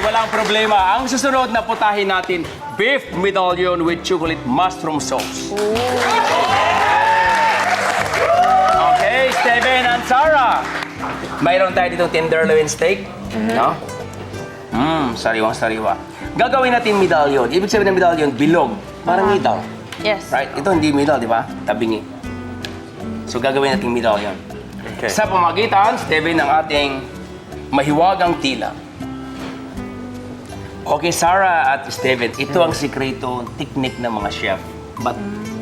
walang problema. Ang susunod na putahin natin, beef medallion with chocolate mushroom sauce. Okay, Steven and Sarah. Mayroon tayo ditong tenderloin steak. No? Sariwang-sariwa. Gagawin natin medallion. Ibig sabihin ng medallion, bilog. Parang middle. Yes. Right? Ito hindi middle, di ba? Tabingi. So gagawin natin medallion. Okay. Sa pamagitan, Steven, ng ating mahiwagang tila. Okay, Sarah at Steven, ito ang sikreto, technique ng mga chef. But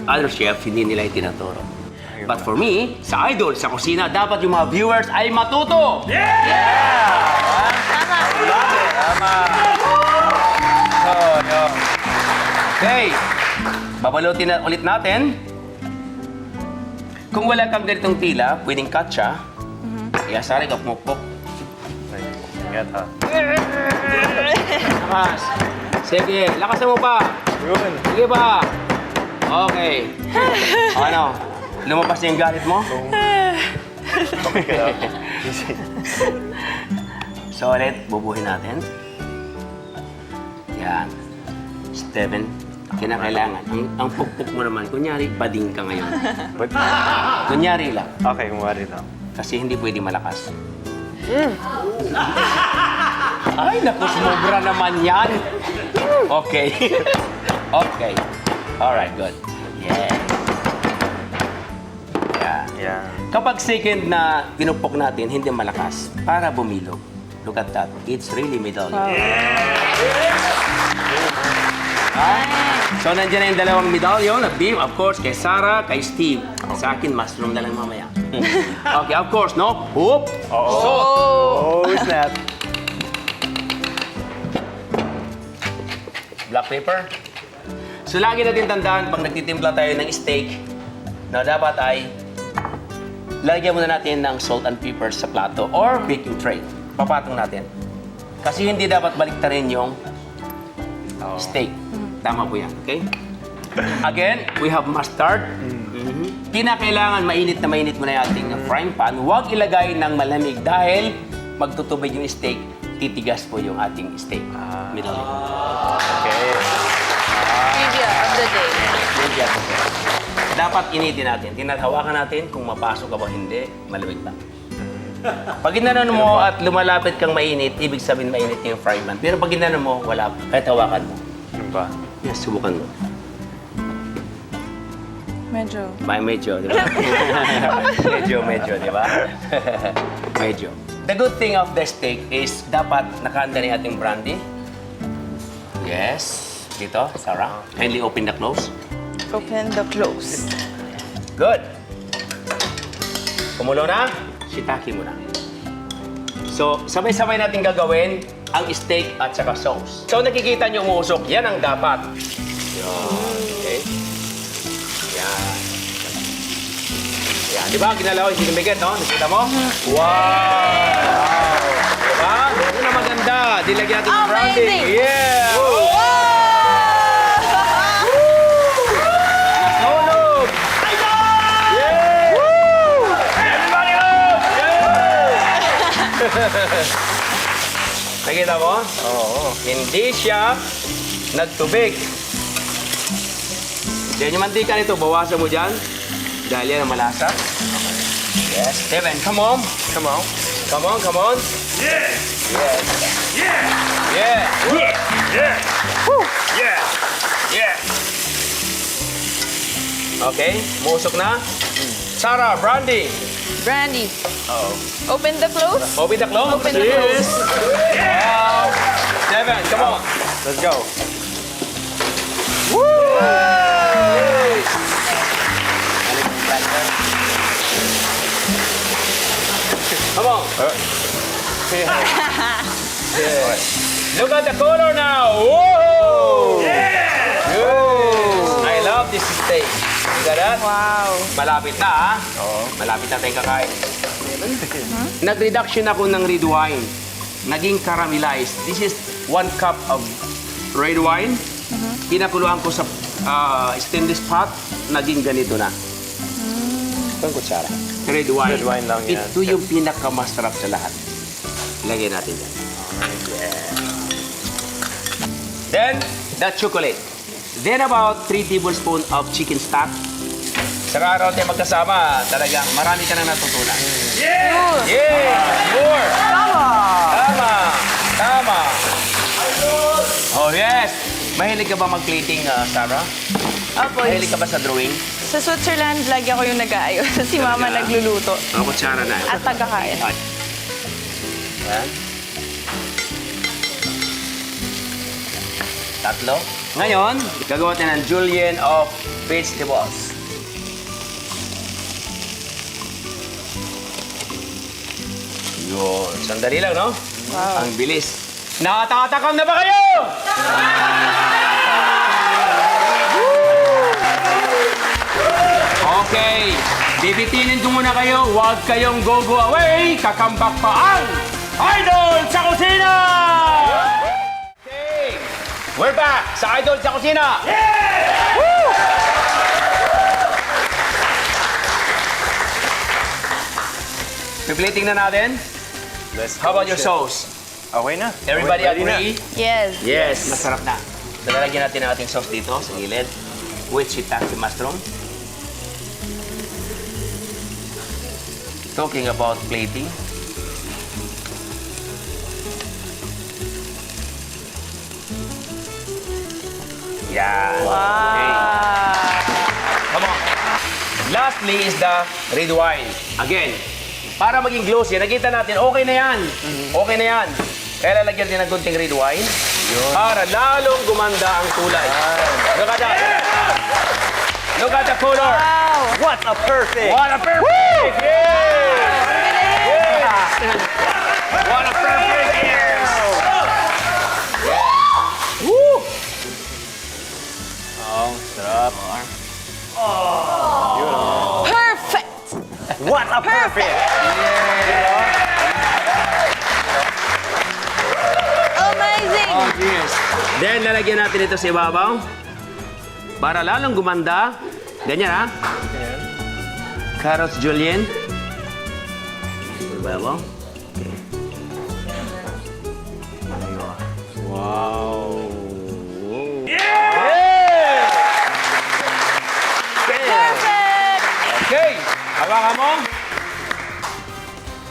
other chef, hindi nila itinuturo. But for me, sa idol, sa kusina, dapat yung mga viewers ay matuto! Tama. Tama! Okay, babalutin na ulit natin. Kung wala kang ganitong tila, pwedeng katsa. Kaya Sarah, ikaw pumukpok. Ingat ha. Lakas. Sige, lakasan mo pa. Yun. Sige pa. Okay. Ano? Lumabas na yung galit mo? Okay ka lang. Easy. So ulit, bubuhin natin. Yan. Steven, kinakailangan. Ang pukpuk mo naman, kunyari, bading ka ngayon. But, Kunyari lang. okay, kumari lang. Kasi hindi pwede malakas. Ay, naku, sumobra naman yan. Okay. Okay. Alright, good. Yeah. Yeah. Yeah. Kapag second na pinupok natin, hindi malakas, para bumilog. Look at that. It's really medallion. So, nandiyan na yung dalawang medallion na beef, of course, kay Sarah, kay Steve. Sa akin, mushroom na lang mamaya. Okay, of course, no? Whoop! Oh, snap. Black pepper. So, lagi natin tandaan, pag nagtitimpla tayo ng steak, na dapat ay lagyan muna natin ng salt and pepper sa plato or baking tray. Papatong natin. Kasi hindi dapat baliktarin yung steak. Tama po yan, okay? Again, we have mustard. Kinakailangan mainit na mainit mo na yung ating frying pan. Huwag ilagay ng malamig dahil magtutubig yung steak, titigas po yung ating steak. Medallion. Okay. Trivia of the day. Medyo. Dapat initin natin. Tinathawakan natin kung mapasok ka ba hindi, malamig ba. Pag ginanon mo at lumalapit kang mainit, ibig sabihin mainit yung frying pan. Pero pag ginanon mo, wala. Kahit hawakan mo. Ano ba? Yes, subukan mo. Medyo. Medyo, di ba? medyo, di ba? Medyo. The good thing of the steak is dapat nakahanda na yung ating brandy. Yes. Dito, Sarah. Kindly open the close. Open the close. Good. Kumulo na, shiitake mo na. So, sabay-sabay natin gagawin ang steak at saka sauce. So, nakikita nyo umuusok, yan ang dapat. Yan. Okay. Yan. Yan. Di ba? Ginalaw yung sinimigit, no? Nakita mo? Wow! Di ba? Yun ang maganda. Dilagyan natin ng branding. Amazing! Yeah! Nasunog! Yeah! Everybody up! Yeah! Nakita mo? Oo. Hindi siya nagtubig. Yan yung mantika nito, bawasan mo dyan. Dahil yan ang malasa. Yes, Steven, come on. Come on. Come on, come on. Yeah! Yes. Yeah! Yeah. Yeah! Yeah! Woo. Yeah! Yeah! Okay, musok na. Sarah, Brandy. Brandy. Oh. Open the close. Open the close. Open the close. Wow. Steven, come on. Let's go. Come on. Yeah. Look at the color now. Whoa! Yeah! I love this steak. You got that? Wow. Malapit na, ha? Oo. Malapit na tayong kakain. Nag-reduction ako ng red wine. Naging caramelized. This is 1 cup of red wine. Pinakuluan ko sa stainless pot. Naging ganito na. Itong kutsara. Red wine. Red wine lang yan. Ito yung pinakamasarap sa lahat. Ilagay natin yan. Then, the chocolate. Then about 3 tablespoons of chicken stock. Sa araw tayo magkasama, talagang marami ka nang natutunan. Good. Yeah! More! Tama! Oh, yes! Mahilig ka ba mag-plating, Sarah? Opo. Mahilig ka ba sa drawing? Sa Switzerland, lagi ako yung nag-aayos. Si Mama Talaga? nagluluto. Ang kutsara na. At tagakain. Yan. Tatlo. Ngayon, gagawa tayo ng julienne of vegetables. Yun. Sandali lang, no? Wow. Ang bilis. Nakatatakam na ba kayo? Okay. Bibitinin ko muna kayo. Huwag kayong go away. Kakambak pa ang Idol sa Kusina! Okay. We're back sa Idol sa Kusina. Woo! Piplating na natin. Let's How about go, your chef. sauce? Okay na. Everybody Ready na. agree? Yes. Yes. Masarap na. Lalagyan natin ang ating sauce dito sa gilid with shiitake mushroom. Talking about plating. Yeah. Okay. Come on. Lastly is the red wine. Again, para maging glossy, nakita natin, okay na yan. Okay na yan. Kaya lalagyan din ng kunting red wine para lalong gumanda ang kulay. Look at that. Look at the color. Wow. What a perfect! What a perfect! Yes! Yes! What a perfect! Yes! Woo! Oh, sarap. Perfect! What a perfect! Amazing! Oh, yes. Then, lalagyan natin ito sa ibabaw. Para lalong gumanda. Ganyan, ha? Carrots julienne. Sa ibabaw. Wow. Perfect! Okay. Hawakan mo.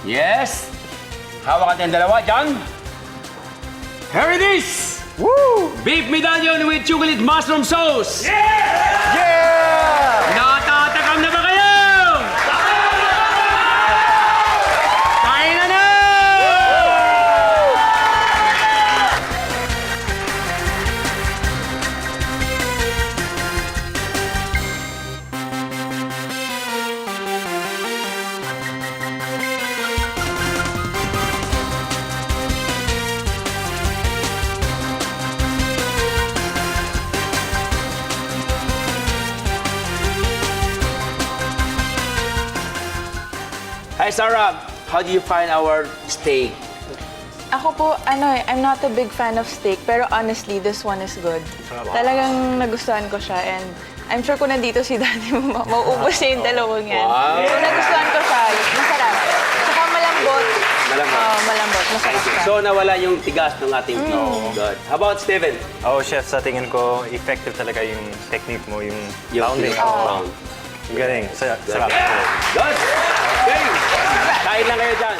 Yes. Hawakan tayong dalawa. Diyan. Here it is. Woo! Beef medallion with chocolate mushroom sauce. Yeah! Natatakam na ba kayo? Kain na na! Hi Sarah, how do you find our steak? Ako po, I'm not a big fan of steak, pero honestly, this one is good. Talagang nagustuhan ko siya and I'm sure kung nandito si Daddy, mauubos niya yung dalawang yan. Wow. So nagustuhan ko siya, masarap. Saka malambot. Malambot. Malambot, masarap siya. So nawala yung tigas ng ating beef. Good. How about Steven? Oh, chef, sa tingin ko, effective talaga yung technique mo, yung pounding. Pound. Galing. Sarap. Good. Okay. Kain lang kayo dyan.